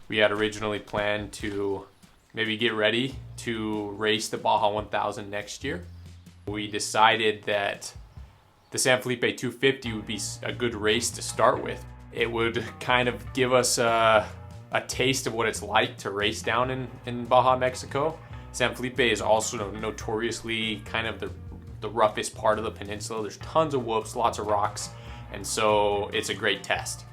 We had originally planned to maybe get ready to race the Baja 1000 next year. We decided that the San Felipe 250 would be a good race to start with. It would kind of give us a taste of what it's like to race down in Baja, Mexico. San Felipe is also notoriously kind of the roughest part of the peninsula. There's tons of whoops, lots of rocks, and so it's a great test.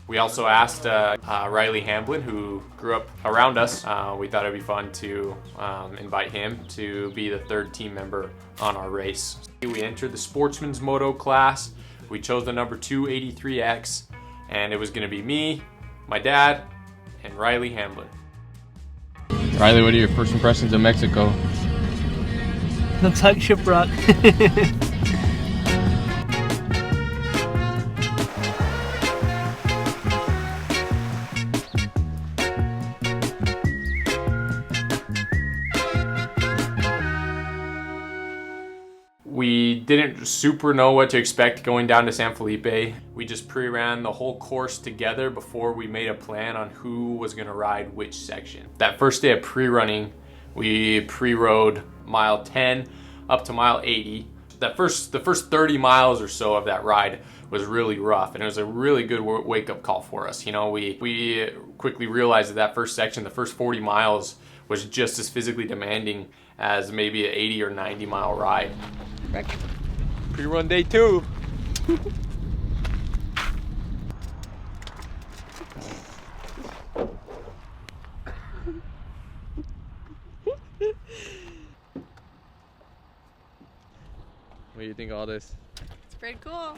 We also asked Riley Hamblin, who grew up around us. We thought it'd be fun to invite him to be the third team member on our race. We entered the Sportsman's Moto class. We chose the number 283X, and it was gonna be me, my dad, and Riley Hamblin. Riley, what are your first impressions of Mexico? Looks like shipwreck. We didn't super know what to expect going down to San Felipe. We just pre-ran the whole course together before we made a plan on who was gonna ride which section. That first day of pre-running, we pre-rode mile 10 up to mile 80. The first 30 miles or so of that ride was really rough, and it was a really good wake-up call for us. You know, we quickly realized that first section, the first 40 miles, was just as physically demanding as maybe an 80 or 90 mile ride. Pre-run day 2. What do you think of all this? It's pretty cool.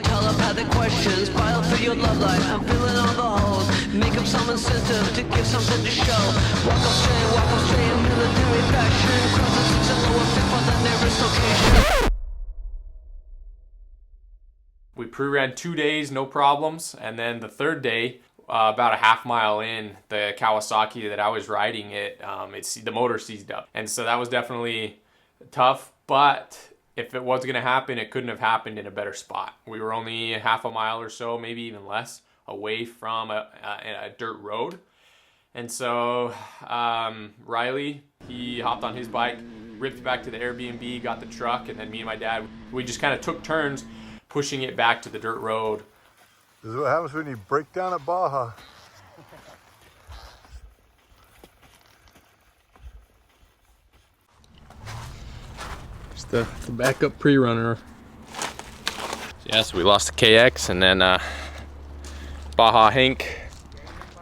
Telepathic questions, file for your love life. I'm feeling all the holes. Make up some incentive to give something to show. Walk up straight in military fashion. Cross the six and lower fifth on the nearest location. We pre-ran 2 days, no problems, and then the third day, about a half mile in, the Kawasaki that I was riding, the motor seized up, and so that was definitely tough. But if it was gonna happen, it couldn't have happened in a better spot. We were only half a mile or so, maybe even less, away from a dirt road. And so Riley, he hopped on his bike, ripped back to the Airbnb, got the truck, and then me and my dad, we just kind of took turns pushing it back to the dirt road. This is what happens when you break down at Baja. The backup pre-runner. Yeah, so we lost the KX, and then Baja Hank,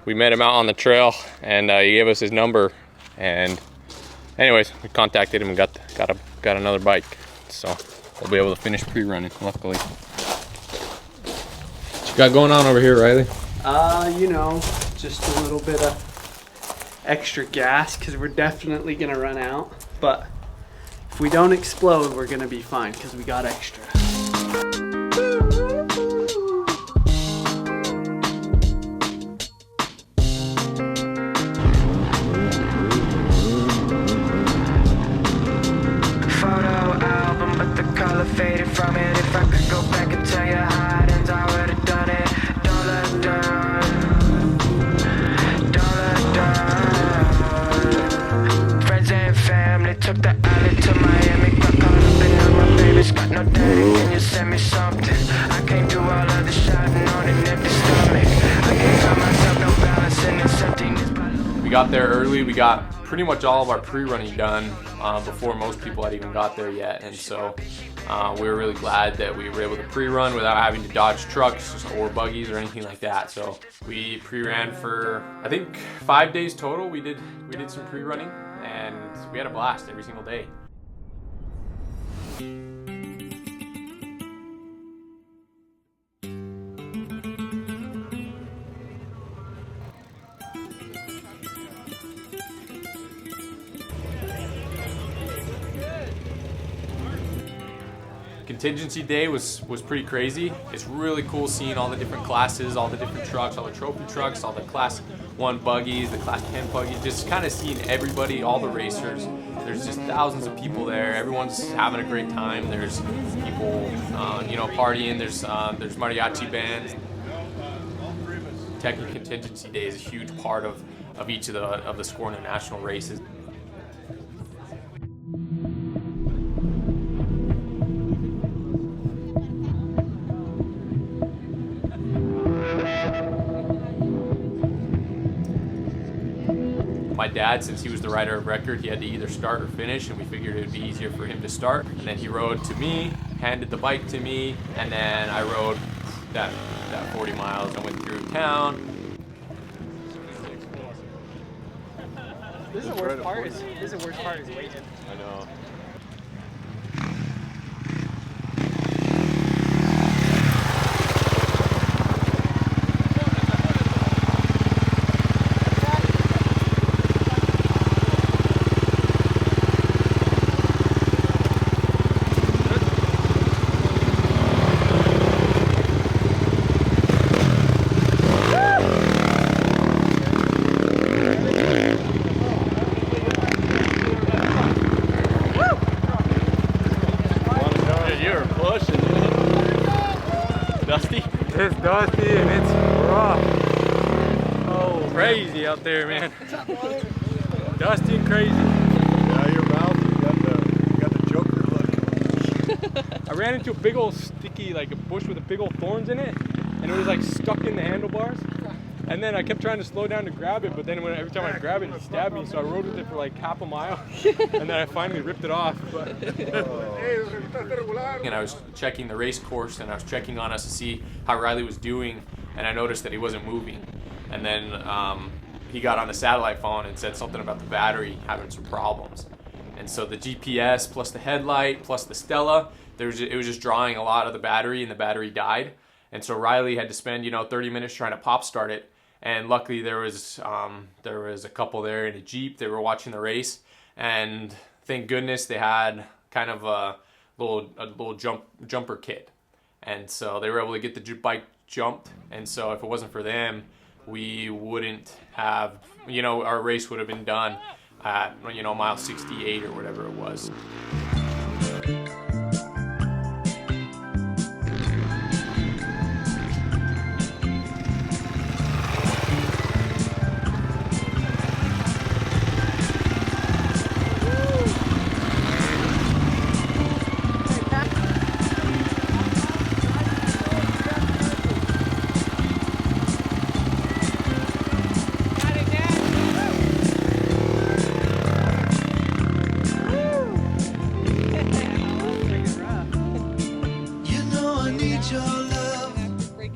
we met him out on the trail, and he gave us his number, and anyways, we contacted him and got another bike, so we'll be able to finish pre-running, luckily. What you got going on over here, Riley? You know, just a little bit of extra gas, because we're definitely gonna run out, but if we don't explode, we're gonna be fine because we got extra. Photo album, but the color faded from it. If I could go back and tell you how it ends, I would have done it. Don't let down. Don't let down. Friends and family. took the alley to Miami, got caught up in all my babies, got no daddy, can you send me something? I can't do all of the shouting on an empty stomach. I can't find myself no balance in accepting this. We got there early. We got pretty much all of our pre-running done before most people had even got there yet, and so we were really glad that we were able to pre-run without having to dodge trucks or buggies or anything like that. So we pre-ran for, I think, 5 days total. We did some pre-running, and we had a blast every single day. Contingency day was pretty crazy. It's really cool seeing all the different classes, all the different trucks, all the trophy trucks, all the class 1 buggies, the class 10 buggies, just kind of seeing everybody, all the racers. There's just thousands of people there. Everyone's having a great time. There's people, you know, partying. There's mariachi bands. Tech and contingency day is a huge part of each of the Score International races. My dad, since he was the rider of record, he had to either start or finish, and we figured it would be easier for him to start. And then he rode to me, handed the bike to me, and then I rode that 40 miles. I went through town. This is the worst part. Is waiting. I know. It's dusty and it's rough. Oh, crazy out there, man. Dusty and crazy. Yeah, your mouth, you got the Joker look. I ran into a big old sticky, like a bush with a big old thorns in it, and it was like stuck in the handlebars. And then I kept trying to slow down to grab it, but then every time I grab it, it stabbed me. So I rode with it for like half a mile, and then I finally ripped it off. But and I was checking the race course, and I was checking on us to see how Riley was doing, and I noticed that he wasn't moving. And then he got on the satellite phone and said something about the battery having some problems. And so the GPS plus the headlight plus the Stella, it was just drawing a lot of the battery, and the battery died. And so Riley had to spend 30 minutes trying to pop start it. And luckily there was a couple there in a Jeep. They were watching the race, and thank goodness they had kind of a little jumper kit, and so they were able to get the bike jumped. And so if it wasn't for them, we wouldn't have, our race would have been done at mile 68 or whatever it was.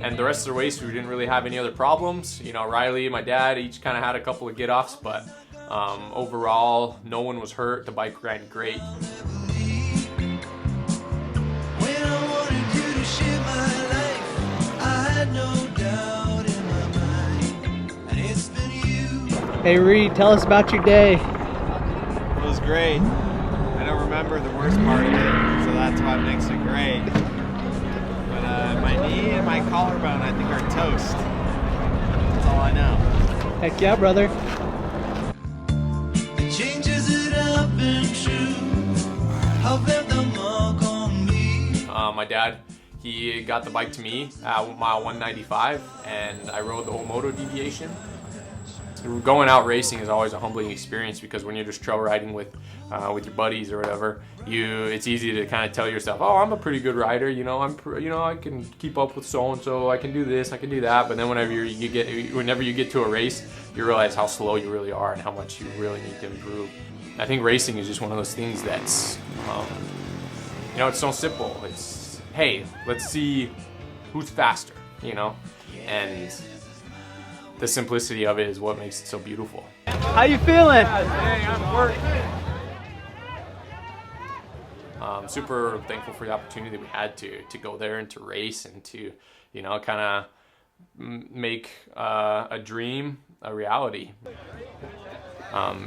And the rest of the race, we didn't really have any other problems. Riley and my dad each kind of had a couple of get-offs, but overall, no one was hurt. The bike ran great. Hey Reed, tell us about your day. It was great. I don't remember the worst part of it, so that's what makes it great. But my knee and my collarbone, I think, are toast. That's all I know. Heck yeah, brother. It changes it up and true. How left the mark on me. My dad, he got the bike to me at mile 195, and I rode the whole moto deviation. going out racing is always a humbling experience, because when you're just trail riding with your buddies or whatever, it's easy to kind of tell yourself, oh, I'm a pretty good rider, you know, I can keep up with so and so, I can do this, I can do that. But then whenever you get to a race, you realize how slow you really are and how much you really need to improve. I think racing is just one of those things that's, you know, it's so simple. It's, hey, let's see who's faster, you know, and the simplicity of it is what makes it so beautiful. How you feeling? Super thankful for the opportunity that we had to go there and to race and to, you know, kind of make a dream a reality.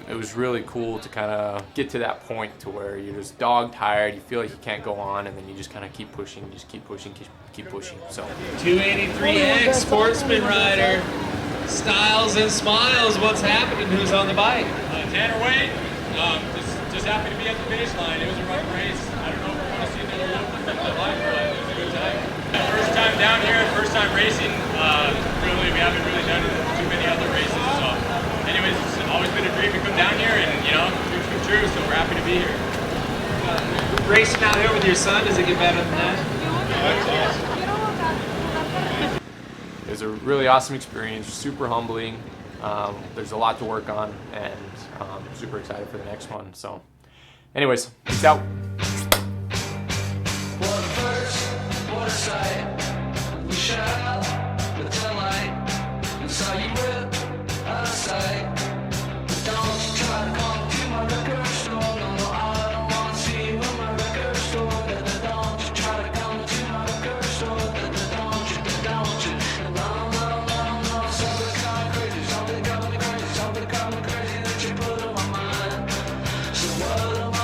It was really cool to kind of get to that point to where you're just dog tired, you feel like you can't go on, and then you just kind of keep pushing, keep pushing. So 283X sportsman rider, styles and smiles. What's happening? Who's on the bike? Tanner Wade, just happy to be at the finish line. It was a rough race. I don't know if we want to see another loop at the line, but it was a good time. First time down here, first time racing. Really, we haven't really done too many other races. So, anyways, it's always been a dream to come down here, and you know, dreams come true. So we're happy to be here. Racing out here with your son, does it get better than that? it was a really awesome experience, super humbling. There's a lot to work on, and super excited for the next one. So anyways, peace out. What a first, what a sight. We shut out the taillight and saw you whip out of sight. Don't you try to come to my record store. No, I don't want to see you in my record store. Don't you try to come to my record store. Don't you. No, something kind of crazy, something got me crazy that you put on my mind. So what am I